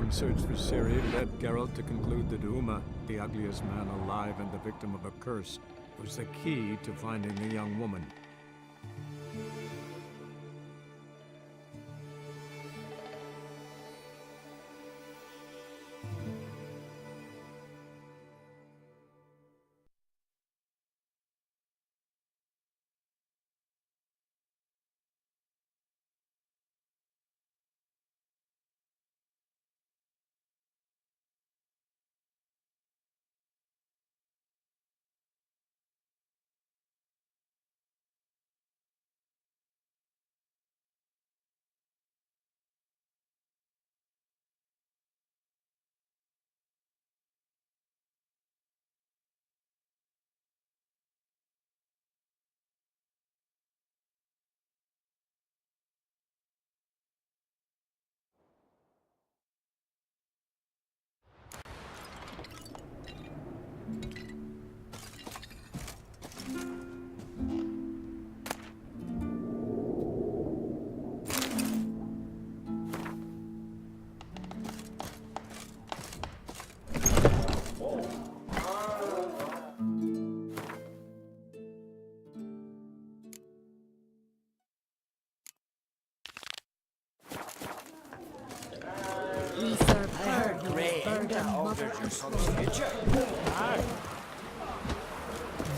Odin's search for Ciri led Geralt to conclude that Uma, the ugliest man alive and the victim of a curse, was the key to finding the young woman.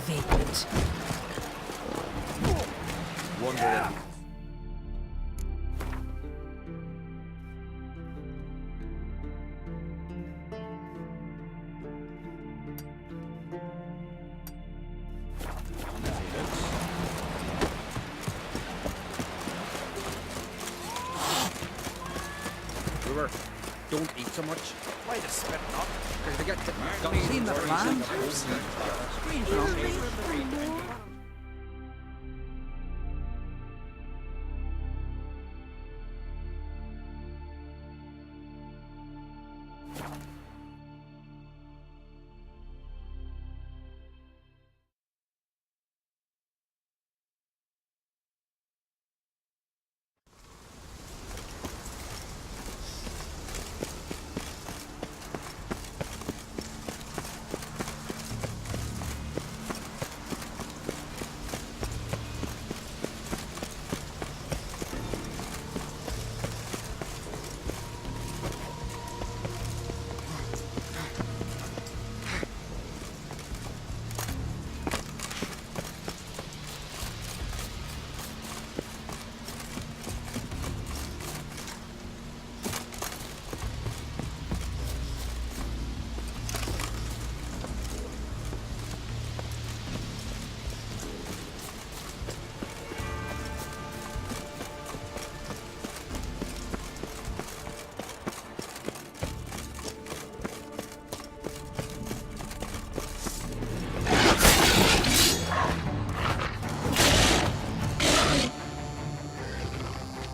Vacant. Wondering. Don't eat so much. Why the spit up? Because they get Clean the plant.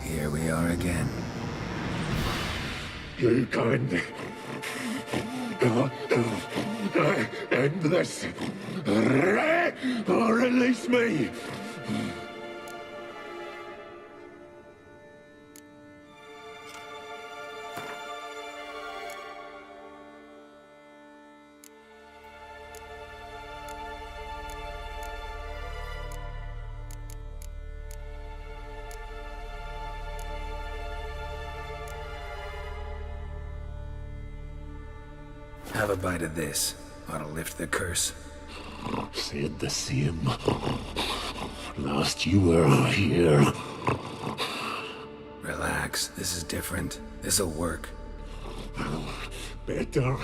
Here we are again. You can end this, or release me. Have a bite of this. Ought to lift the curse. Said the same. Last you were here. Relax. This is different. This'll work. Better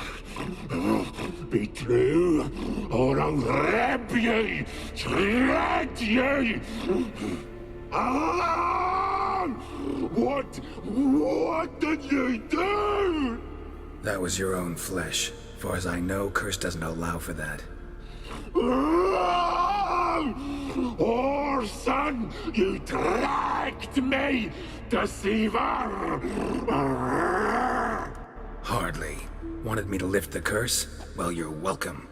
be true, or I'll rip you, shred you. Alan! What did you do? That was your own flesh. Far as I know, curse doesn't allow for that. Orson, you tracked me, deceiver! Hardly. Wanted me to lift the curse? Well, you're welcome.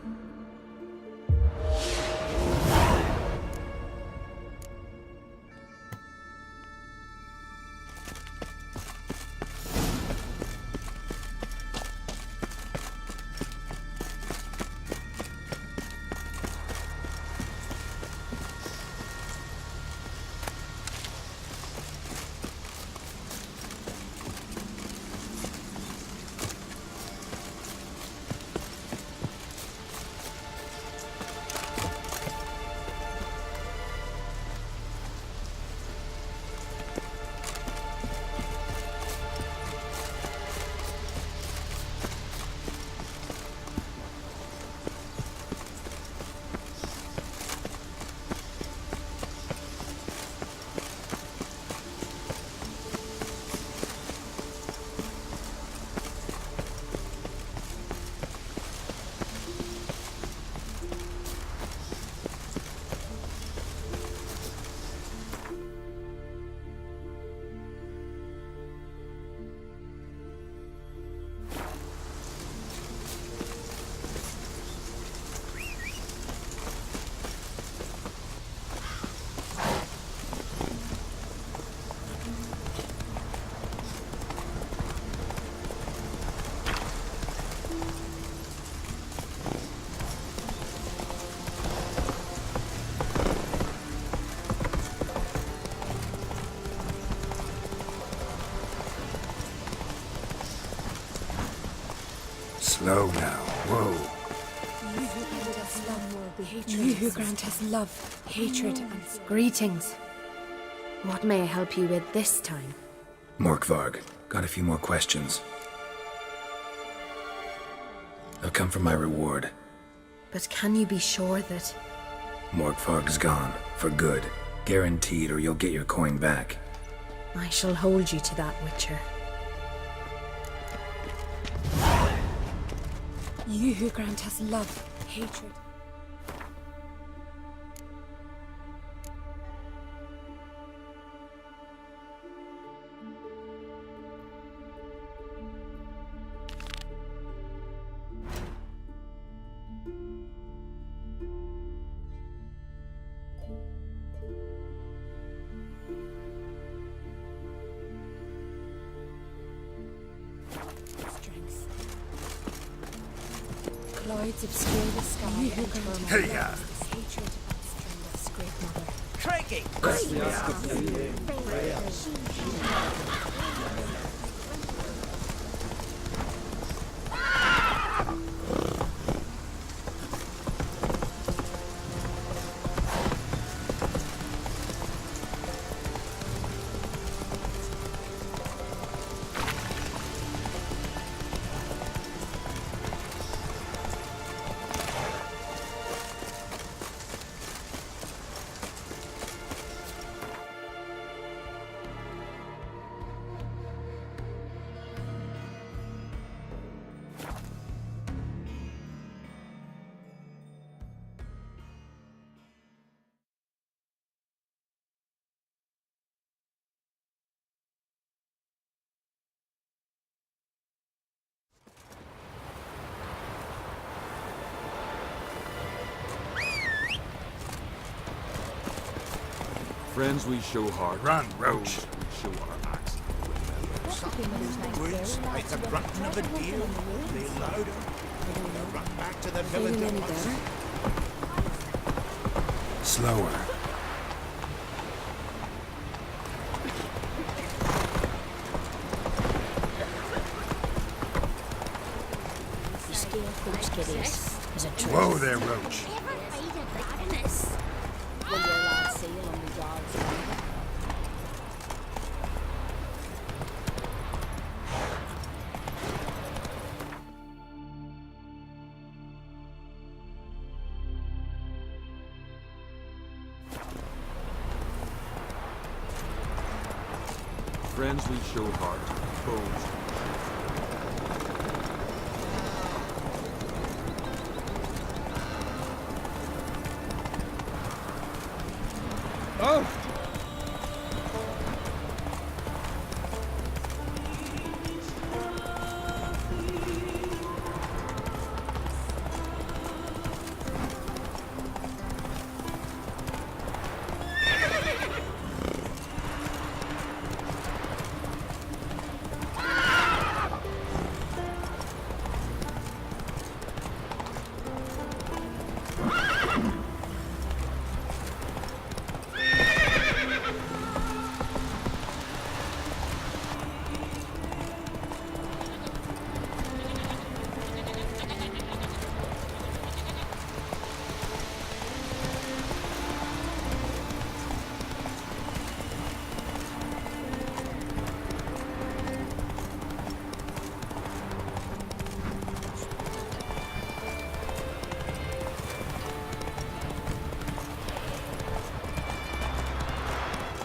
Slow now. Whoa. You who grant us love, hatred, and greetings. What may I help you with this time? Morkvarg, got a few more questions. I've come for my reward. But can you be sure that... Morkvarg's gone. For good. Guaranteed, or you'll get your coin back. I shall hold you to that, Witcher. You who grant us love, hatred... Clouds obscure the sky and turmoil. Hey-ya! This hatred outstrained us, great mother. Craigie! Friends we show hard. Run, Roach. We show our axe. Woods, like the grunting of a deer. Play louder. Now run back to the village Feeling at any once. better? Slower. You scare folks kiddies. Is it true? Whoa there, Roach. Will your lad sail on the yards round? Friends we show hard. Foes. Oh!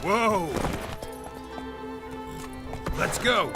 Whoa! Let's go!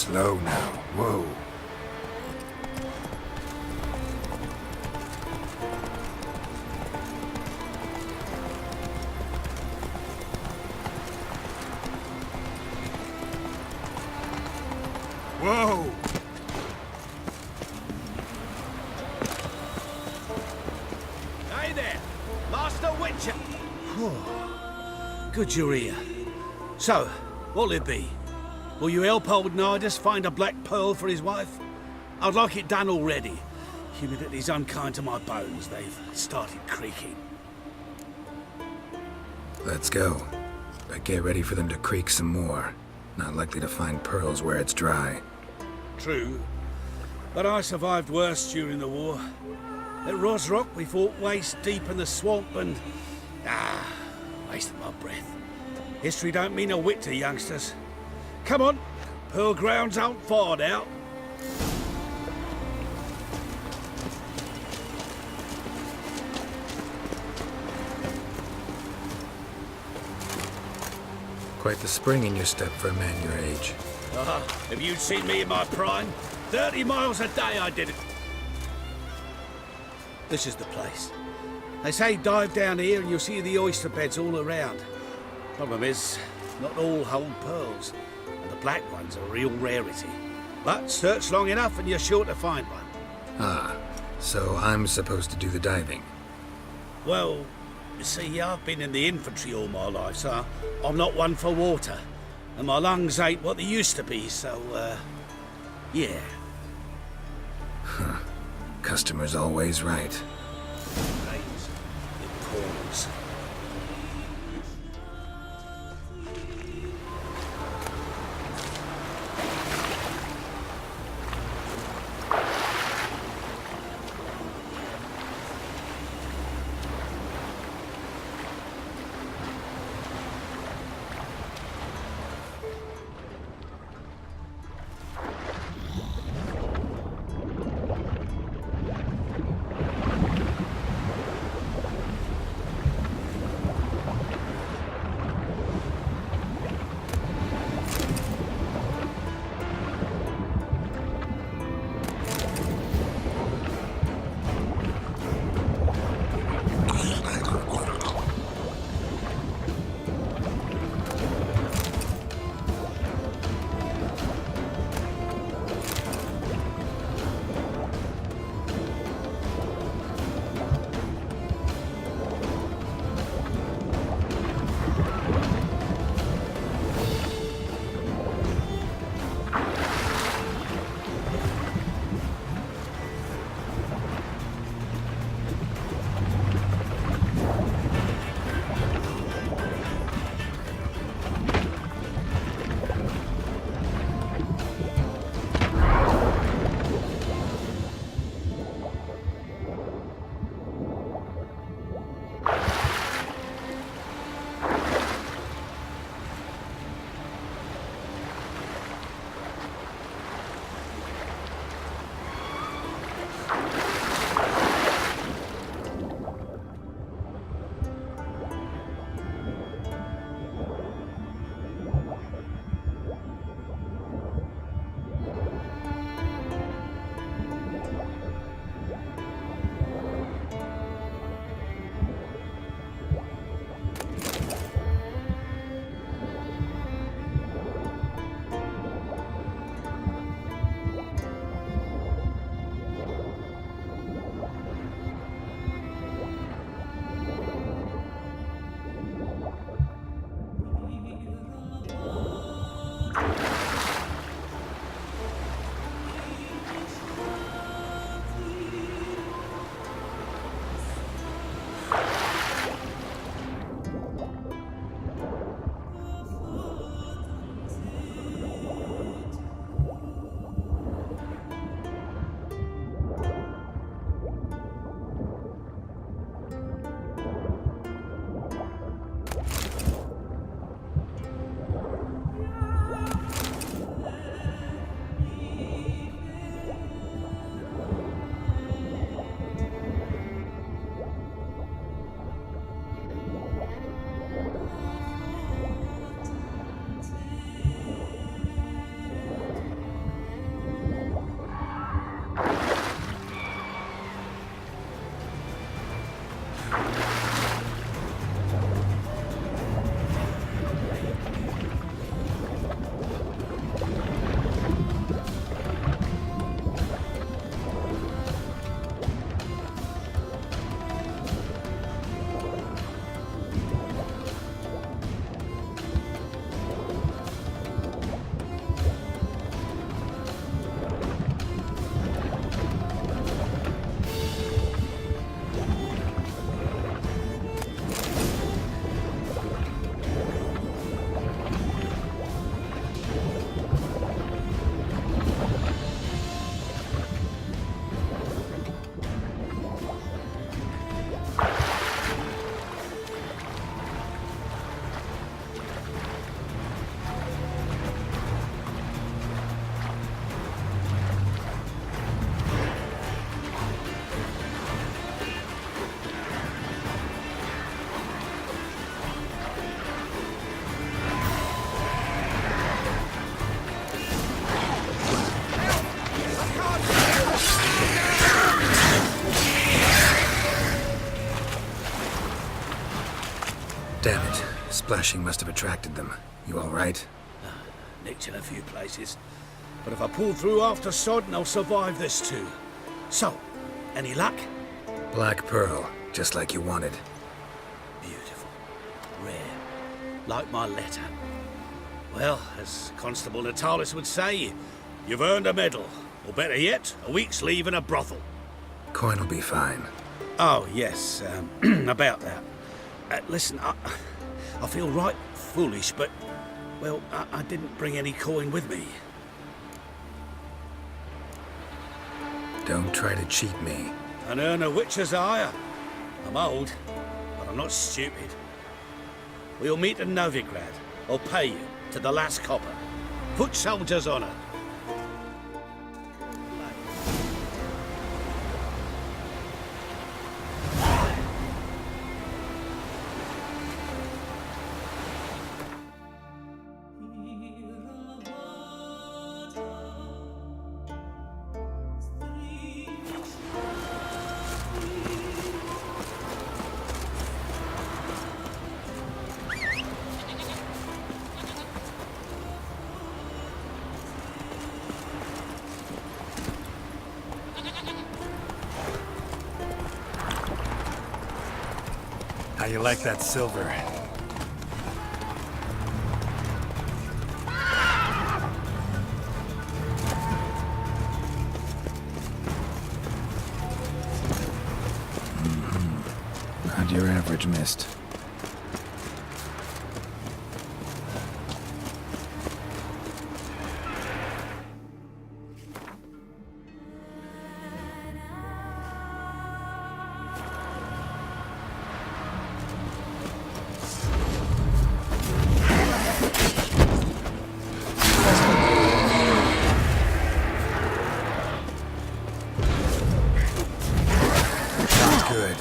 Slow now. Whoa. Whoa! Hey there, Master Witcher! Good you're here. So, what'll it be? Will you help old Nidus find a black pearl for his wife? I'd like it done already. Humidity's unkind to my bones. They've started creaking. Let's go. But get ready for them to creak some more. Not likely to find pearls where it's dry. True. But I survived worse during the war. At Rosrock, we fought waist deep in the swamp and... wasted my breath. History don't mean a whit to youngsters. Come on, Pearl Grounds aren't far now. Quite the spring in your step for a man your age. Have you seen me in my prime? 30 miles a day I did it. This is the place. They say dive down here and you'll see the oyster beds all around. Problem is, not all hold pearls, and the black one's a real rarity. But search long enough and you're sure to find one. Ah, so I'm supposed to do the diving. Well, you see, I've been in the infantry all my life, so I'm not one for water. And my lungs ain't what they used to be, so, yeah. Customer's always right. Right? It pours. splashing must have attracted them. You all right? Nicked in a few places. But if I pull through after Sodden, I'll survive this too. So, any luck? Black pearl, just like you wanted. Beautiful. Rare. Like my letter. Well, as Constable Natalis would say, you've earned a medal. Or better yet, a week's leave in a brothel. Coin will be fine. Oh, yes, about that. Listen, I feel right foolish, but, well, I didn't bring any coin with me. Don't try to cheat me. And earn a witcher's ire. I'm old, but I'm not stupid. We'll meet in Novigrad. I'll pay you to the last copper. Foot soldier's honour. How you like that silver? Not your average mist. Good.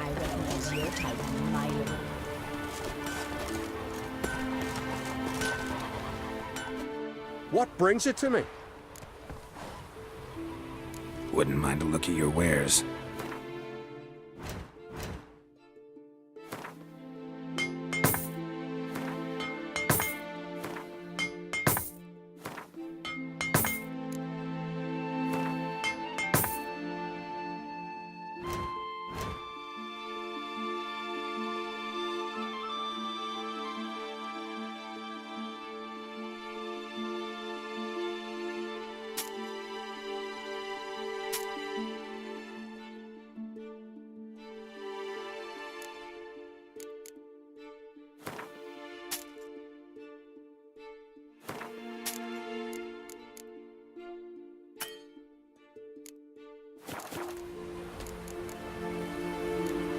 I recognize your type, my lord. What brings it to me? Wouldn't mind a look at your wares.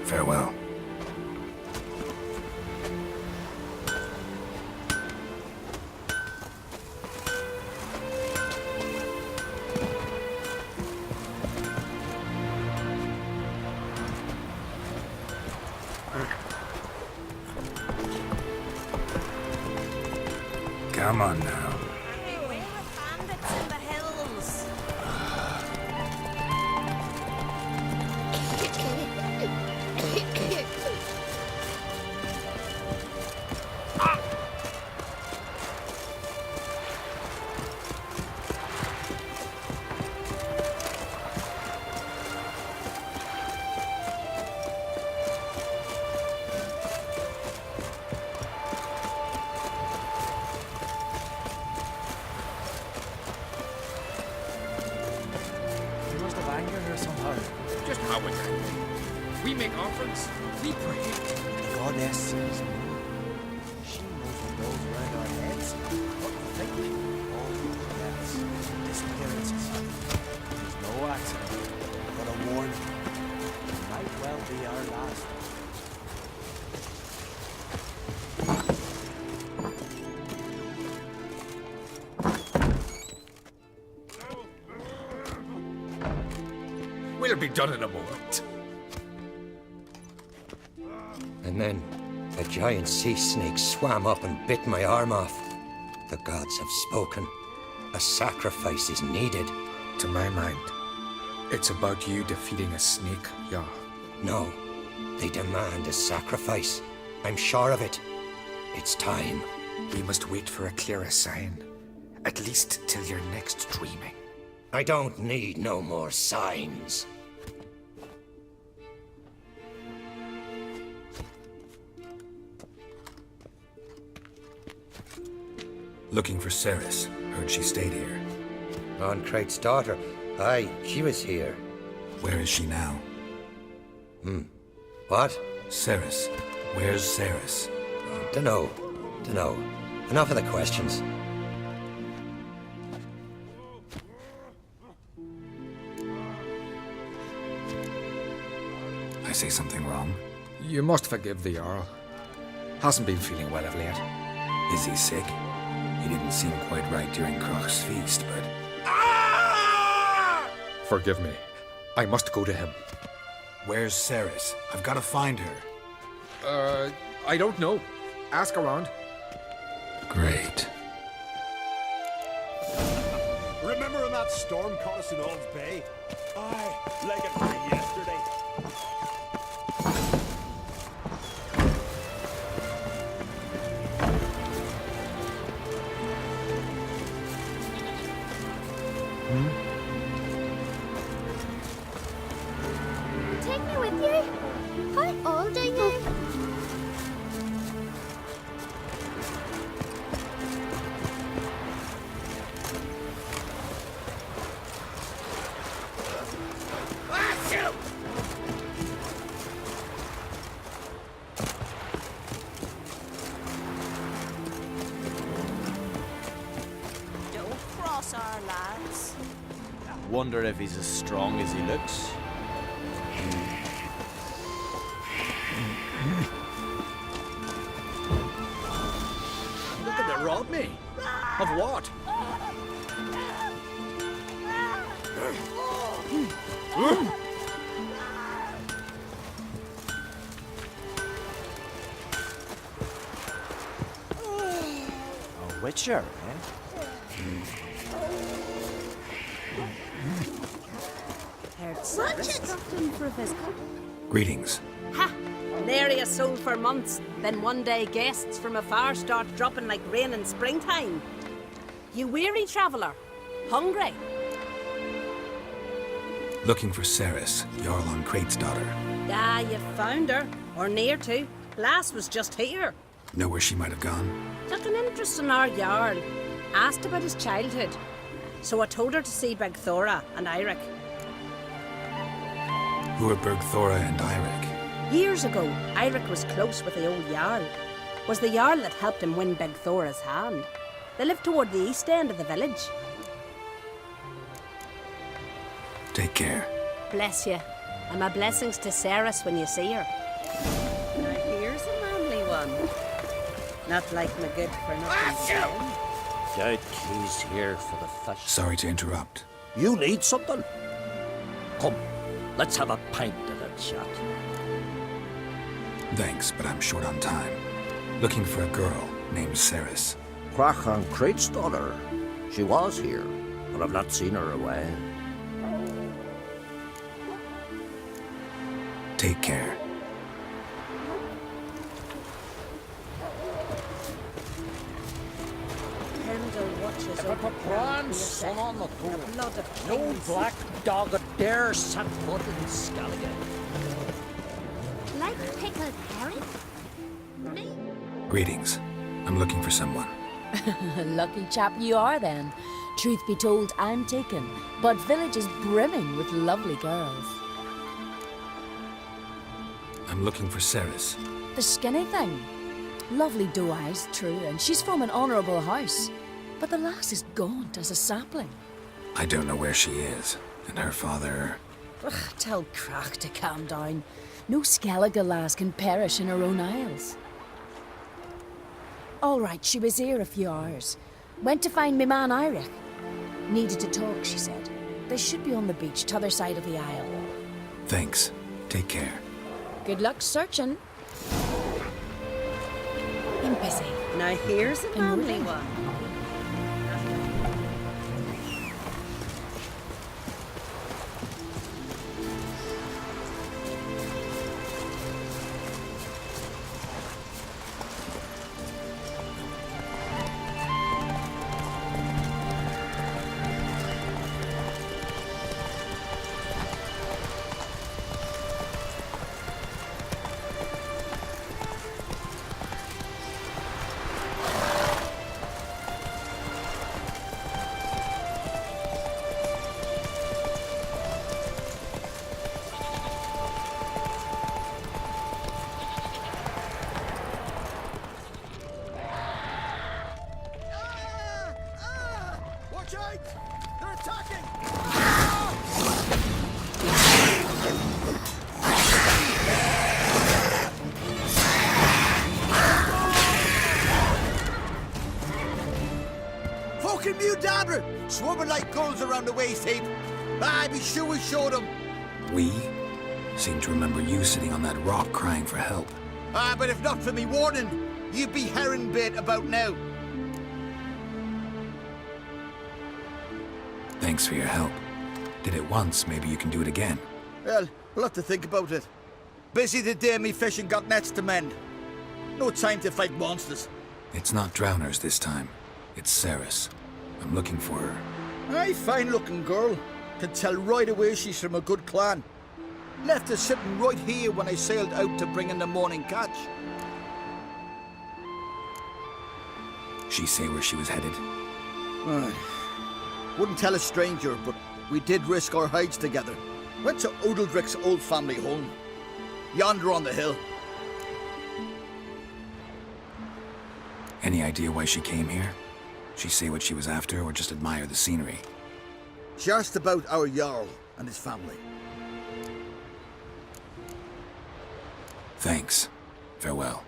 Farewell. Come on now. Beware of bandits in the hills. You must have angered her somehow. Just how it happened. We make offerings. We pray. Goddess says more. She knows what goes around our heads. What we think. All those deaths, disappearances. There's no accident, but a warning. It might well be our last. We'll be done in a moment. And then a giant sea snake swam up and bit my arm off. The gods have spoken. A sacrifice is needed. To my mind, it's about you defeating a snake, yeah. No, they demand a sacrifice. I'm sure of it. It's time. We must wait for a clearer sign. At least till your next dreaming. I don't need no more signs. Looking for Ceres. Heard she stayed here. Crate's daughter. Aye, she was here. Where is she now? What? Ceres. Where's Ceres? Dunno. Enough of the questions. I say something wrong? You must forgive the Jarl. Hasn't been feeling well of late. Is he sick? He didn't seem quite right during Croc's feast, but... Forgive me. I must go to him. Where's Ceres? I've got to find her. I don't know. Ask around. Great. Remember when that storm caught us in Old Bay? Aye, like it were yesterday. Take me with you. How old are you? Don't cross our lads. Wonder if he's as strong as he looks. Looking to rob me? Of what? A witcher, eh? Heard Cyrus dropped in for a visit. Greetings. Ha! Nary a soul for months. Then one day guests from afar start dropping like rain in springtime. You weary traveller? Hungry? Looking for Ceres, Jarl on Crate's daughter. Ah, you found her. Or near to. Lass was just here. Know where she might have gone? Took an interest in our Jarl. Asked about his childhood. So I told her to see Bergthora and Eirik. Who are Bergthora and Eirik? Years ago, Eirik was close with the old Jarl. Was the Jarl that helped him win Bergthora's hand. They lived toward the east end of the village. Take care. Bless you. And my blessings to Ceres when you see her. Now here's a manly one. Not like my good for nothing. Doubt he's here for the fish. Sorry to interrupt. You need something? Come, let's have a pint and a chat. Thanks, but I'm short on time. Looking for a girl named Ceres. Crach and Crate's daughter. She was here, but I've not seen her a while. Take care. Pendle watches over Pepper Prawn, son on the the toe. blood of No kings. black dog dare set foot in Scalligan. Like pickled herring? Me? Greetings. I'm looking for someone. Lucky chap you are then. Truth be told, I'm taken, but village is brimming with lovely girls. I'm looking for Ceres. The skinny thing. Lovely doe eyes, true, and she's from an honourable house. But the lass is gaunt as a sapling. I don't know where she is, and her father... Ugh, tell Crach to calm down. No Skellige lass can perish in her own isles. All right, she was here a few hours. Went to find me man Iric. Needed to talk, she said. They should be on the beach, t'other side of the isle. Thanks. Take care. Good luck searching. I'm busy. Now here's a family moving. one. Watch out! They're attacking! Fucking Mudandra! Swarming like gulls around the waist heap. Ah, be sure we showed them. We? Seem to remember you sitting on that rock crying for help. Ah, but if not for me warning, you'd be herring bait about now. Thanks for your help. Did it once, maybe you can do it again. Well, we'll have to think about it. Busy today, me fishing got nets to mend. No time to fight monsters. It's not drowners this time. It's Ceres. I'm looking for her. Aye, fine-looking girl. Can tell right away she's from a good clan. Left her sitting right here when I sailed out to bring in the morning catch. She say where she was headed? Aye. Wouldn't tell a stranger, but we did risk our hides together. Went to Odeldrick's old family home. Yonder on the hill. Any idea why she came here? She say what she was after, or just admire the scenery? She asked about our Jarl and his family. Thanks. Farewell.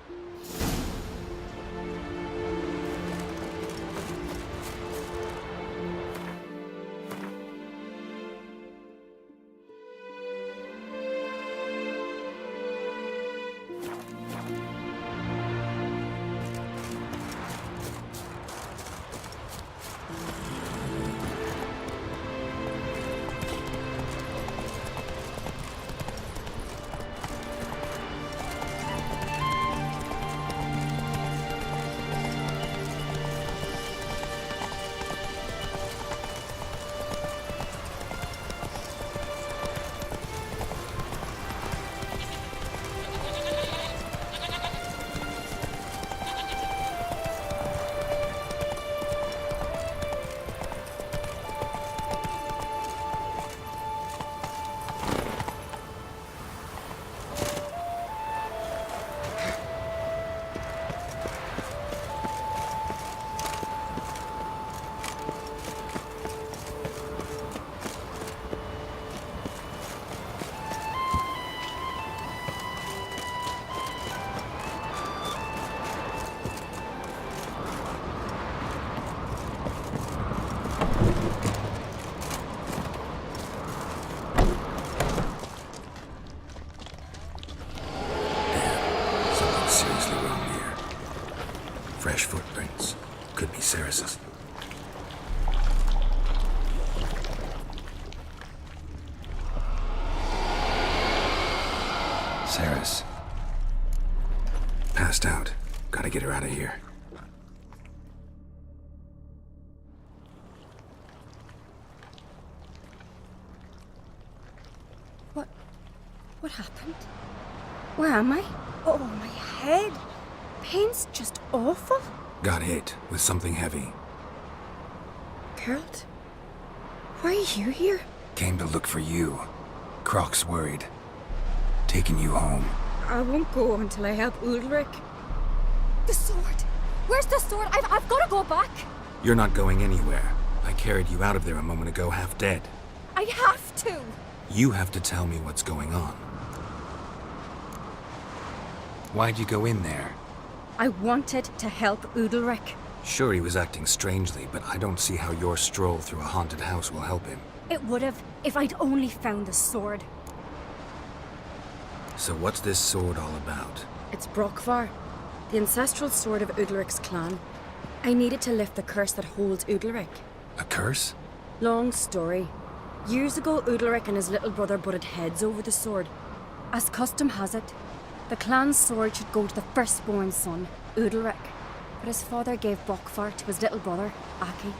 Could be Ceres's. Ceres. Passed out. Gotta get her out of here. What happened? Where am I? Oh, my head. Pain's just awful. Got hit with something heavy. Geralt? Why are you here? Came to look for you. Croc's worried. Taking you home. I won't go until I help Ulrich. The sword! Where's the sword? I've got to go back! You're not going anywhere. I carried you out of there a moment ago half dead. I have to! You have to tell me what's going on. Why'd you go in there? I wanted to help Ulrich. Sure, he was acting strangely, but I don't see how your stroll through a haunted house will help him. It would have if I'd only found the sword. So what's this sword all about? It's Brockvar, the ancestral sword of Udalric's clan. I needed to lift the curse that holds Udalric. A curse? Long story. Years ago, Udalric and his little brother butted heads over the sword. As custom has it, the clan's sword should go to the firstborn son, Udalric. But his father gave Brockvar to his little brother, Aki.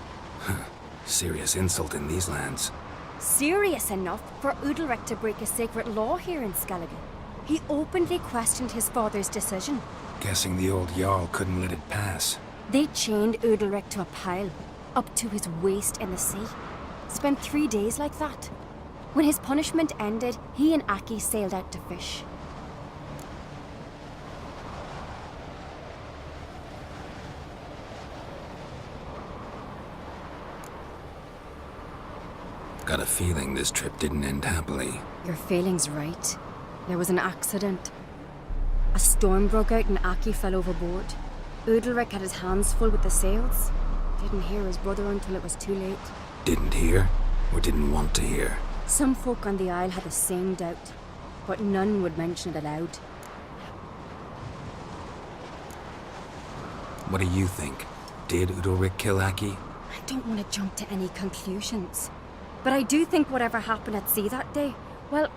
Serious insult in these lands. Serious enough for Udalric to break a sacred law here in Skellige. He openly questioned his father's decision. Guessing the old Jarl couldn't let it pass. They chained Udalric to a pile, up to his waist in the sea. Spent 3 days like that. When his punishment ended, he and Aki sailed out to fish. Got a feeling this trip didn't end happily. Your feeling's right. There was an accident. A storm broke out and Aki fell overboard. Udalric had his hands full with the sails. Didn't hear his brother until it was too late. Didn't hear? Or didn't want to hear? Some folk on the Isle had the same doubt, but none would mention it aloud. What do you think? Did Udalric kill Aki? I don't want to jump to any conclusions. But I do think whatever happened at sea that day, well,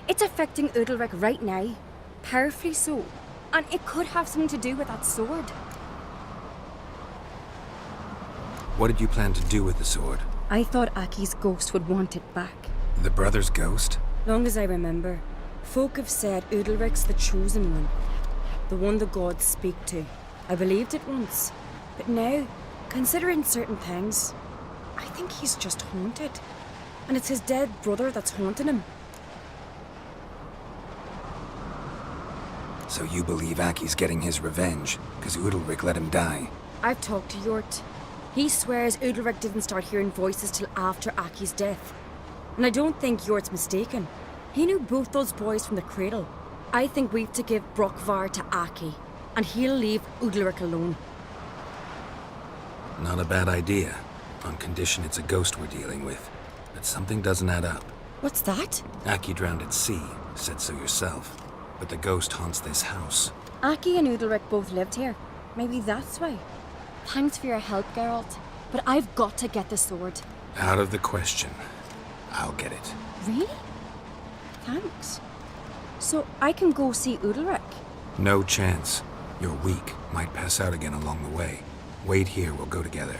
it's affecting Udalric right now. Powerfully so. And it could have something to do with that sword. What did you plan to do with the sword? I thought Aki's ghost would want it back. The brother's ghost? Long as I remember, folk have said Udalric's the chosen one. The one the gods speak to. I believed it once. But now, considering certain things, I think he's just haunted. And it's his dead brother that's haunting him. So you believe Aki's getting his revenge, because Udalric let him die? I've talked to Yort. He swears Udalric didn't start hearing voices till after Aki's death. And I don't think Yort's mistaken. He knew both those boys from the cradle. I think we've to give Brockvar to Aki, and he'll leave Udalric alone. Not a bad idea, on condition it's a ghost we're dealing with. But something doesn't add up. What's that? Aki drowned at sea, said so yourself. But the ghost haunts this house. Aki and Udalric both lived here. Maybe that's why. Thanks for your help, Geralt. But I've got to get the sword. Out of the question. I'll get it. Really? Thanks. So I can go see Udalric? No chance. You're weak. Might pass out again along the way. Wait here, we'll go together.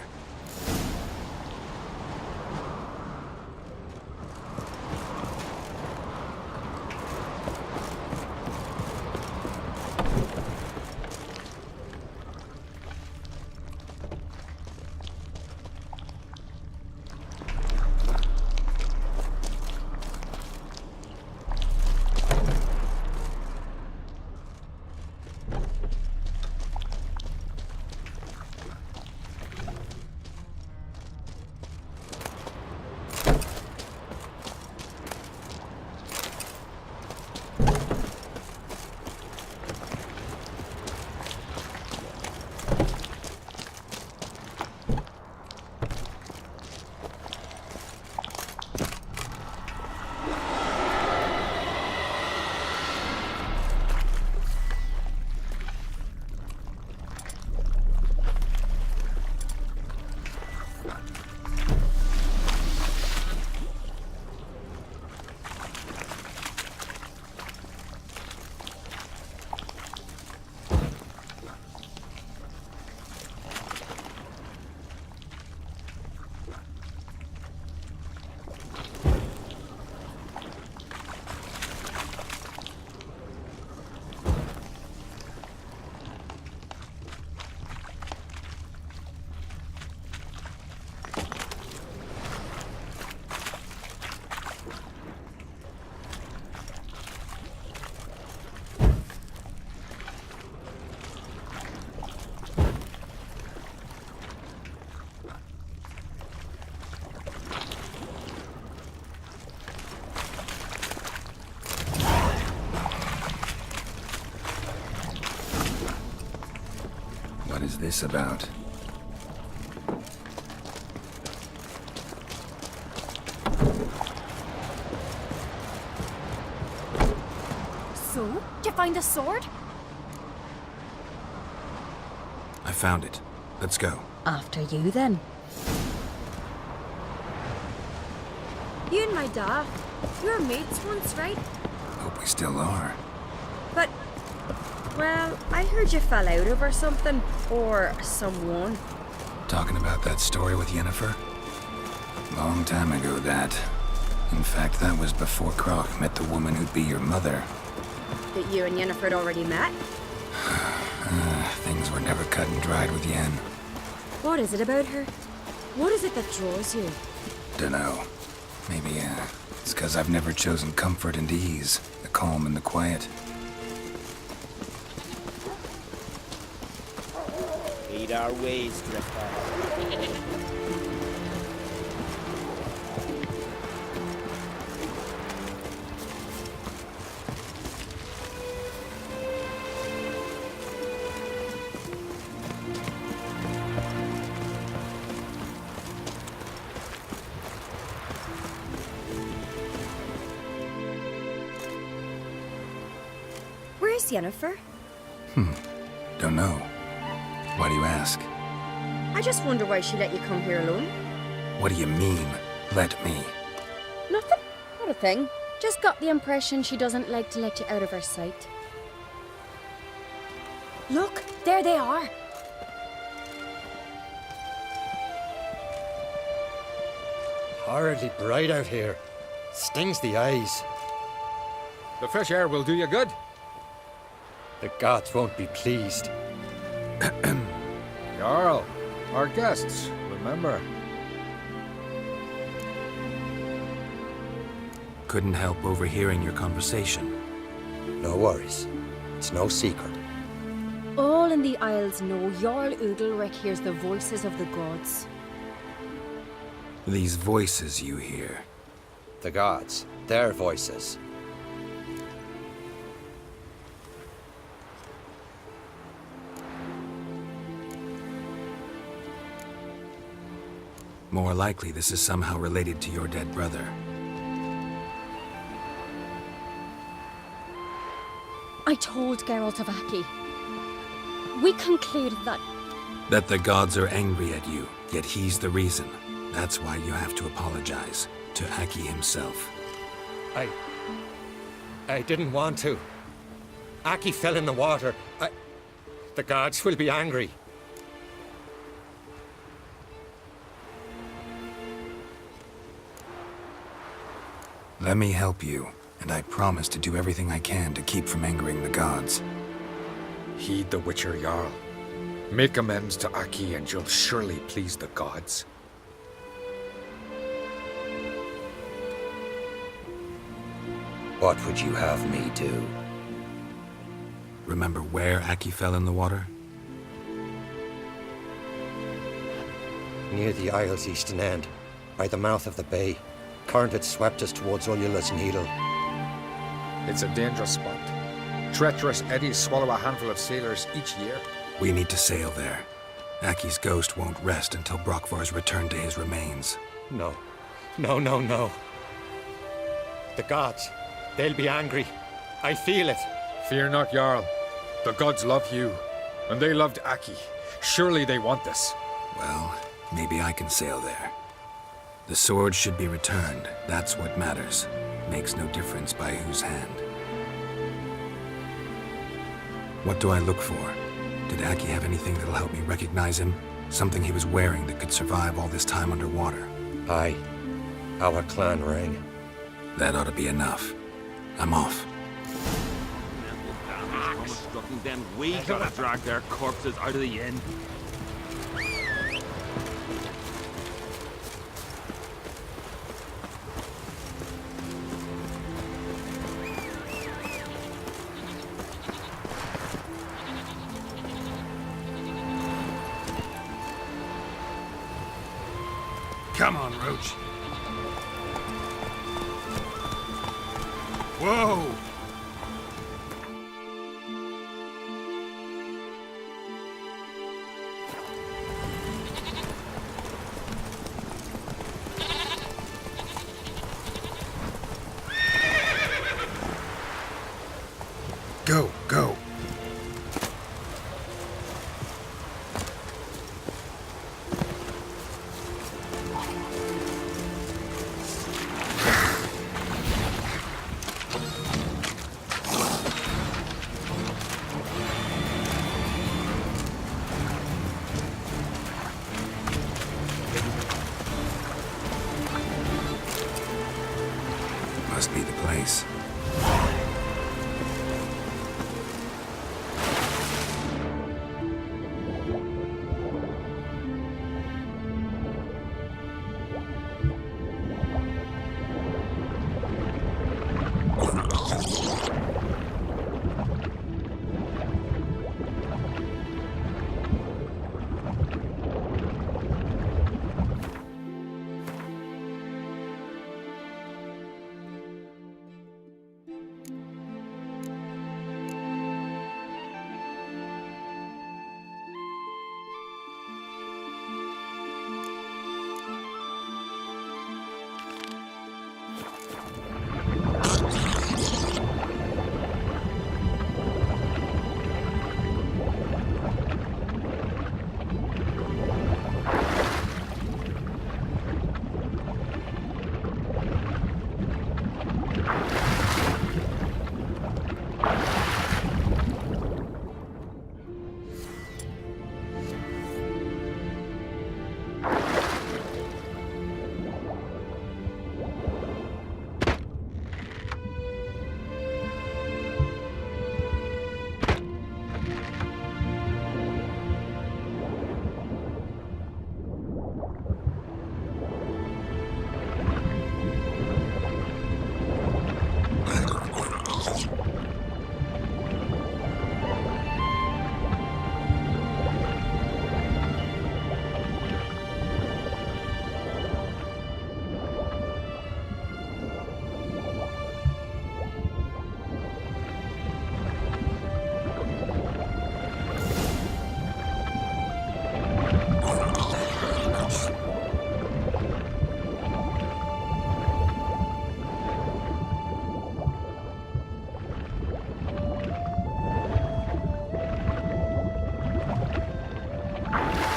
What is this about? So, did you find the sword? I found it. Let's go. After you, then. You and my dad, you were mates once, right? Hope we still are. But, well, I heard you fell out over something, or someone. Talking about that story with Yennefer? Long time ago, that. In fact, that was before Croc met the woman who'd be your mother. That you and Yennefer had already met? Things were never cut and dried with Yen. What is it about her? What is it that draws you? Dunno. Maybe, it's 'cause I've never chosen comfort and ease, the calm and the quiet. Aid our ways, Drifter. Where's Yennefer? Don't know. Why do you ask? I just wonder why she let you come here alone. What do you mean, let me? Nothing. Not a thing. Just got the impression she doesn't like to let you out of her sight. Look, there they are. Horridly bright out here. Stings the eyes. The fresh air will do you good. The gods won't be pleased. Jarl, our guests, remember. Couldn't help overhearing your conversation. No worries. It's no secret. All in the Isles know Jarl Udalric hears the voices of the gods. These voices you hear. The gods. Their voices. More likely this is somehow related to your dead brother. I told Geralt of Aki. We concluded that... That the gods are angry at you, yet he's the reason. That's why you have to apologize. To Aki himself. I didn't want to. Aki fell in the water. The gods will be angry. Let me help you, and I promise to do everything I can to keep from angering the gods. Heed the Witcher Jarl. Make amends to Aki and you'll surely please the gods. What would you have me do? Remember where Aki fell in the water? Near the Isle's eastern end, by the mouth of the bay. Current had swept us towards Ullula's Needle. It's a dangerous spot. Treacherous eddies swallow a handful of sailors each year. We need to sail there. Aki's ghost won't rest until Brokvar's returned to his remains. No. No. The gods, they'll be angry. I feel it. Fear not, Jarl. The gods love you, and they loved Aki. Surely they want this. Well, maybe I can sail there. The sword should be returned. That's what matters. Makes no difference by whose hand. What do I look for? Did Aki have anything that'll help me recognize him? Something he was wearing that could survive all this time underwater? Aye. Our clan ring. That ought to be enough. I'm off. Then we gotta drag their corpses out of the inn. Come on, Roach. Whoa!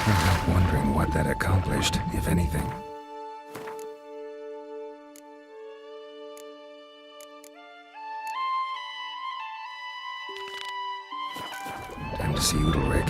Can't help wondering what that accomplished, if anything. Time to see Udalric.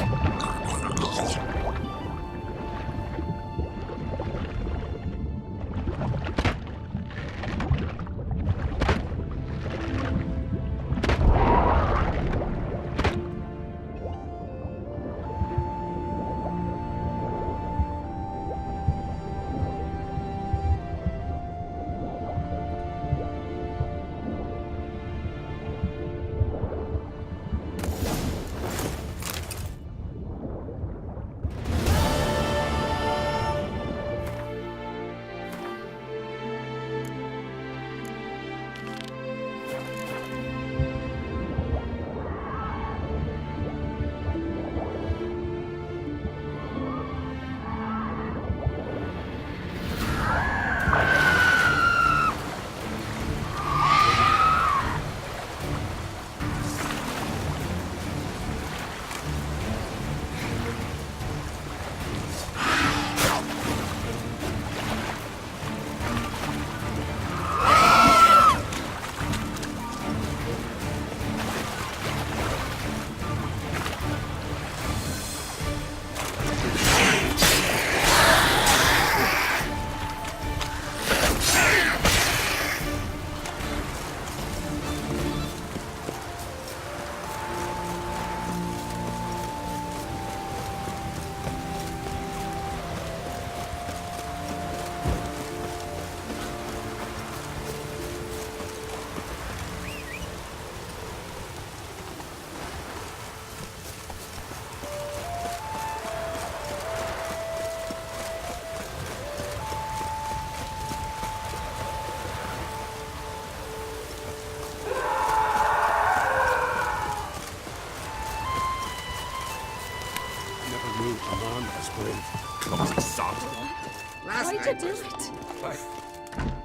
Why'd you do it?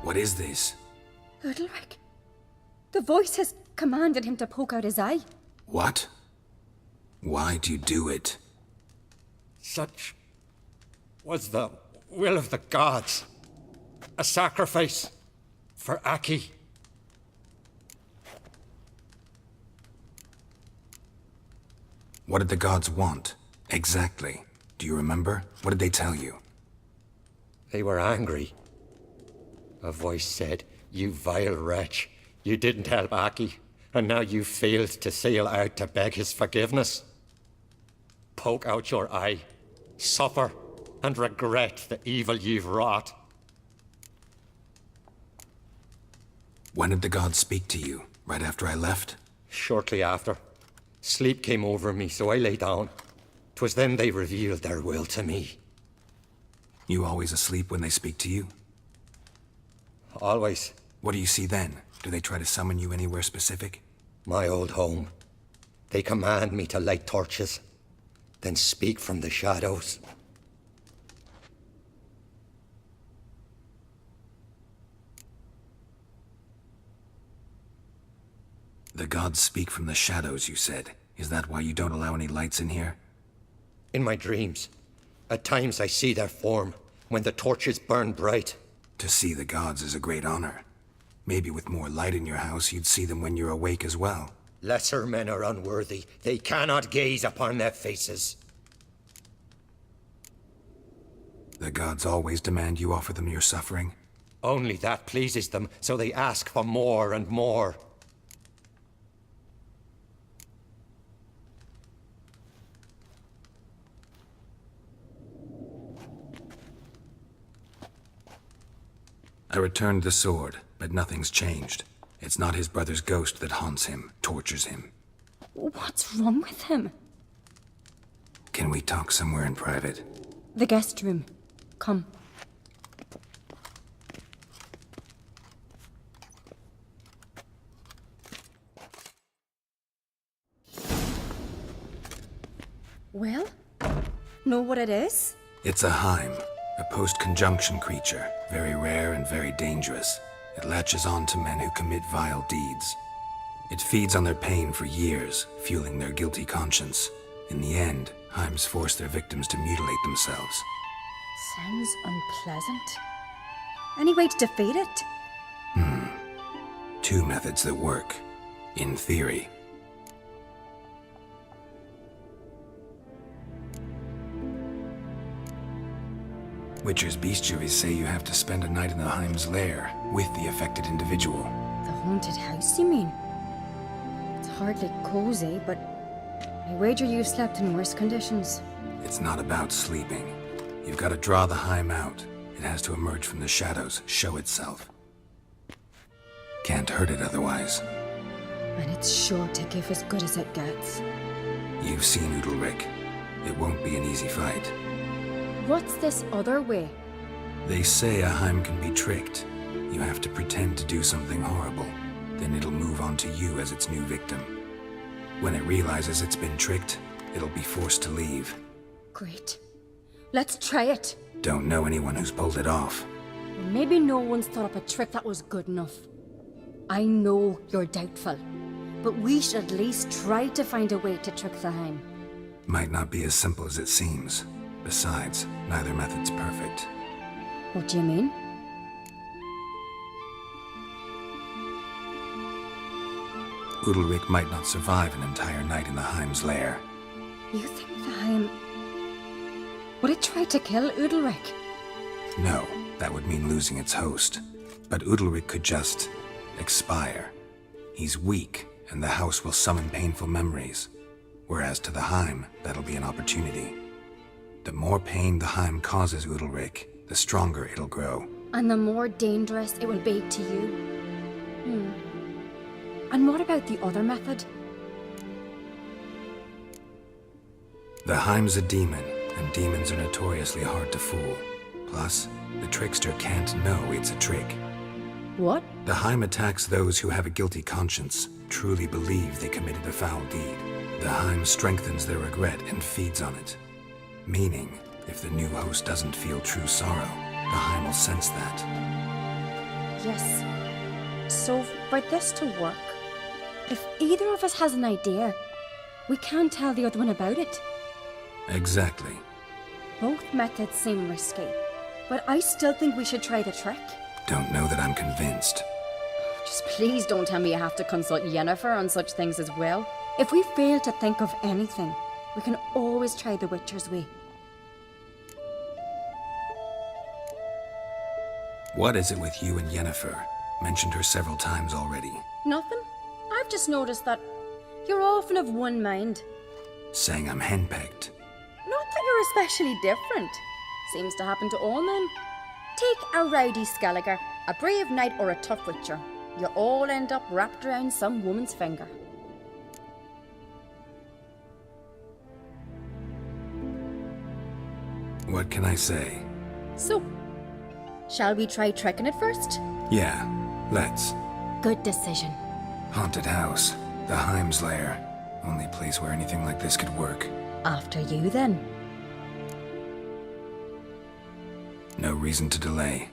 What is this? Udalric. The voice has commanded him to poke out his eye. What? Why'd you do it? Such was the will of the gods. A sacrifice for Aki. What did the gods want? Exactly. Do you remember? What did they tell you? They were angry. A voice said, "You vile wretch, you didn't help Aki, and now you failed to sail out to beg his forgiveness. Poke out your eye, suffer, and regret the evil you've wrought." When did the gods speak to you? Right after I left? Shortly after. Sleep came over me, so I lay down. 'Twas then they revealed their will to me. You always asleep when they speak to you? Always. What do you see then? Do they try to summon you anywhere specific? My old home. They command me to light torches, then speak from the shadows. The gods speak from the shadows, you said. Is that why you don't allow any lights in here? In my dreams. At times I see their form, when the torches burn bright. To see the gods is a great honor. Maybe with more light in your house, you'd see them when you're awake as well. Lesser men are unworthy. They cannot gaze upon their faces. The gods always demand you offer them your suffering? Only that pleases them, so they ask for more and more. I returned the sword, but nothing's changed. It's not his brother's ghost that haunts him, tortures him. What's wrong with him? Can we talk somewhere in private? The guest room. Come. Well, know what it is? It's a Heim, a post-conjunction creature, very rare and very dangerous. It latches on to men who commit vile deeds. It feeds on their pain for years, fueling their guilty conscience. In the end, Heims force their victims to mutilate themselves. Sounds unpleasant. Any way to defeat it? Two methods that work, in theory. Witcher's bestiaries say you have to spend a night in the Heims lair with the affected individual. The haunted house, you mean? It's hardly cozy, but I wager you've slept in worse conditions. It's not about sleeping. You've got to draw the Heim out. It has to emerge from the shadows, show itself. Can't hurt it otherwise. And it's sure to give as good as it gets. You've seen Udalric. It won't be an easy fight. What's this other way? They say a Heim can be tricked. You have to pretend to do something horrible. Then it'll move on to you as its new victim. When it realizes it's been tricked, it'll be forced to leave. Great. Let's try it. Don't know anyone who's pulled it off. Maybe no one's thought up a trick that was good enough. I know you're doubtful, but we should at least try to find a way to trick the Heim. Might not be as simple as it seems. Besides, neither method's perfect. What do you mean? Udalric might not survive an entire night in the Heim's lair. You think the Heim... Would it try to kill Udalric? No, that would mean losing its host. But Udalric could just... expire. He's weak, and the house will summon painful memories. Whereas to the Heim, that'll be an opportunity. The more pain the Heim causes Udalric, the stronger it'll grow. And the more dangerous it will be to you. And what about the other method? The Heim's a demon, and demons are notoriously hard to fool. Plus, the trickster can't know it's a trick. What? The Heim attacks those who have a guilty conscience, truly believe they committed a foul deed. The Heim strengthens their regret and feeds on it. Meaning, if the new host doesn't feel true sorrow, the Heim will sense that. Yes. So, for this to work, if either of us has an idea, we can't tell the other one about it. Exactly. Both methods seem risky, but I still think we should try the trick. Don't know that I'm convinced. Just please don't tell me you have to consult Yennefer on such things as well. If we fail to think of anything, we can always try the Witcher's way. What is it with you and Yennefer? Mentioned her several times already. Nothing. I've just noticed that you're often of one mind. Saying I'm henpecked. Not that you're especially different. Seems to happen to all men. Take a rowdy Skelliger, a brave knight or a tough witcher. You all end up wrapped around some woman's finger. What can I say? So, shall we try tricking it first? Yeah, let's. Good decision. Haunted house. The Heim's lair. Only place where anything like this could work. After you, then. No reason to delay.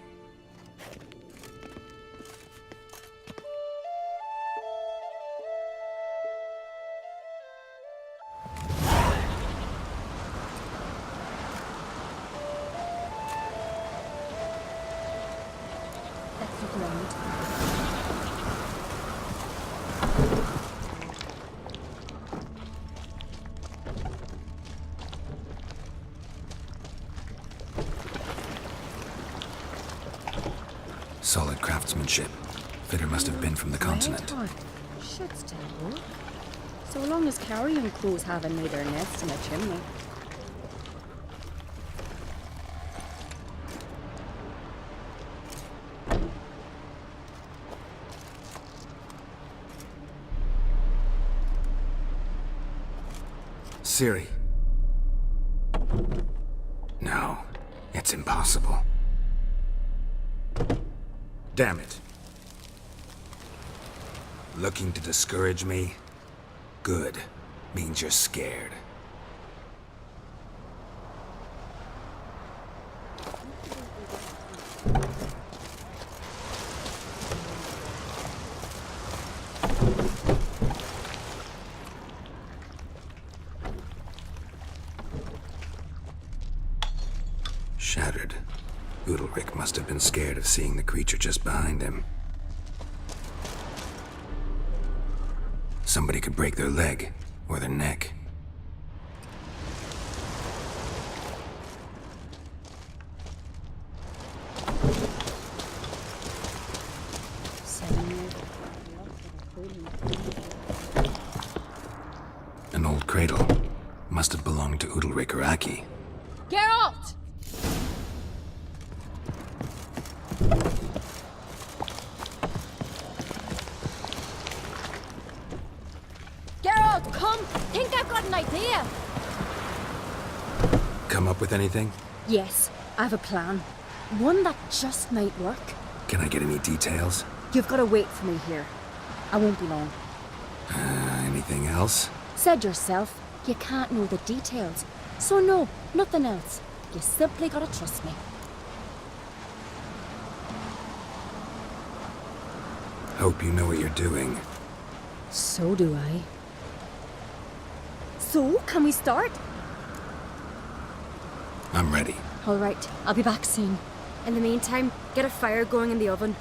That's the ground. Solid craftsmanship. Fitter must have been from the continent. Should still work. So long as carrion crows haven't made their nest in a chimney. Ciri. No, it's impossible. Damn it. Looking to discourage me? Good. Means you're scared. Shattered. Udalric must have been scared of seeing the creature just behind him. Somebody could break their leg, or their neck. An old cradle. Must have belonged to Udalric or Aki. Geralt! Geralt, come! Think I've got an idea! Come up with anything? Yes, I have a plan. One that just might work. Can I get any details? You've got to wait for me here. I won't be long. Anything else? Said yourself, you can't know the details. So no, nothing else. You simply gotta trust me. Hope you know what you're doing. So do I. So, can we start? I'm ready. All right, I'll be back soon. In the meantime, get a fire going in the oven.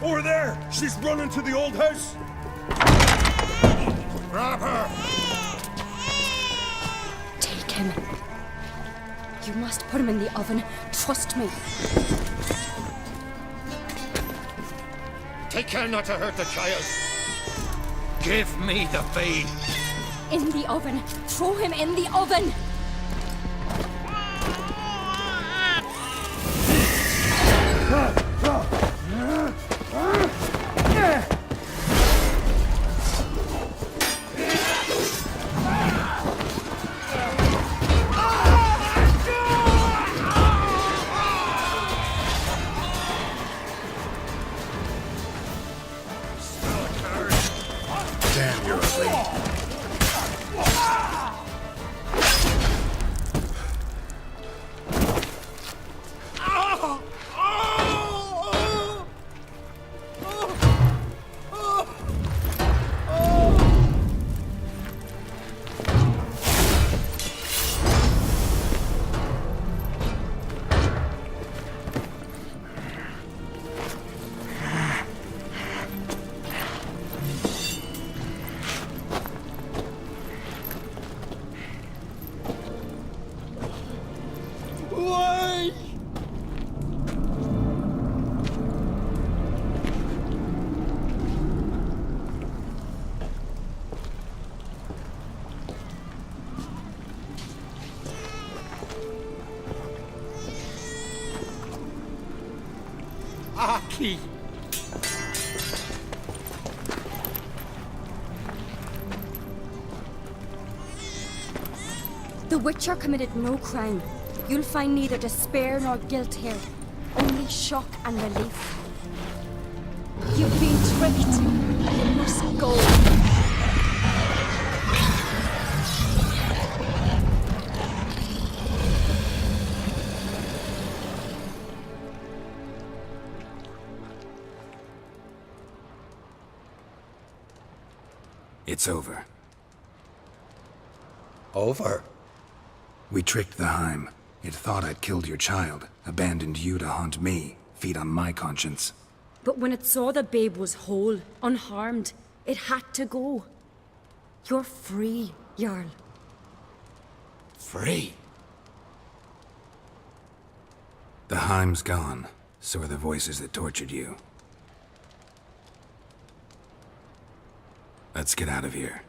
Over there! She's running to the old house! Grab her! Take him. You must put him in the oven. Trust me. Take care not to hurt the child. Give me the feed. In the oven. Throw him in the oven. Damn, you're asleep. Aki! The Witcher committed no crime. You'll find neither despair nor guilt here. Only shock and relief. You've been tricked. You must go. It's over. Over? We tricked the Heim. It thought I'd killed your child, abandoned you to haunt me, feed on my conscience. But when it saw the babe was whole, unharmed, it had to go. You're free, Jarl. Free? The Heim's gone, so are the voices that tortured you. Let's get out of here.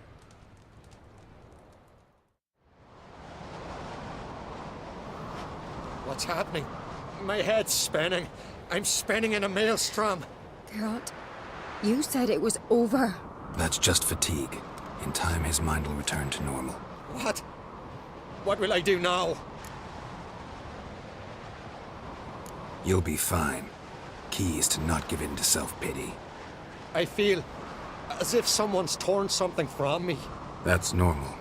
What's happening? My head's spinning. I'm spinning in a maelstrom. Geralt, you said it was over. That's just fatigue. In time, his mind will return to normal. What? What will I do now? You'll be fine. Key is to not give in to self-pity. I feel as if someone's torn something from me. That's normal.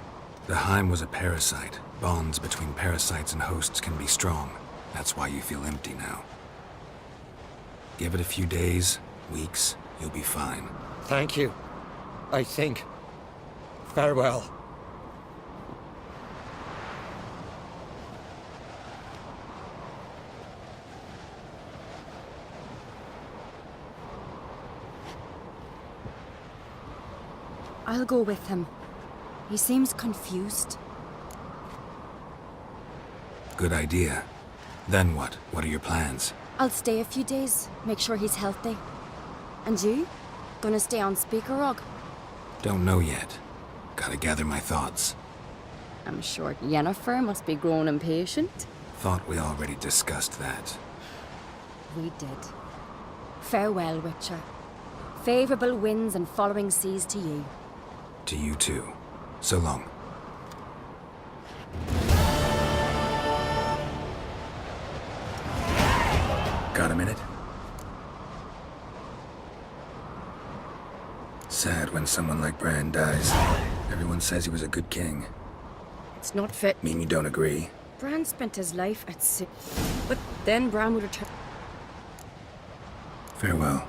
The Heim was a parasite. Bonds between parasites and hosts can be strong. That's why you feel empty now. Give it a few days, weeks, You'll be fine. Thank you. I think. Farewell. I'll go with him. He seems confused. Good idea. Then what? What are your plans? I'll stay a few days, make sure he's healthy. And you? Gonna stay on Speaker Rock? Don't know yet. Gotta gather my thoughts. I'm sure Yennefer must be growing impatient. Thought we already discussed that. We did. Farewell, Witcher. Favourable winds and following seas to you. To you too. So long. Got a minute? Sad when someone like Bran dies. Everyone says he was a good king. It's not fit. Mean you don't agree? Bran spent his life at sea. But then Bran would return. Farewell.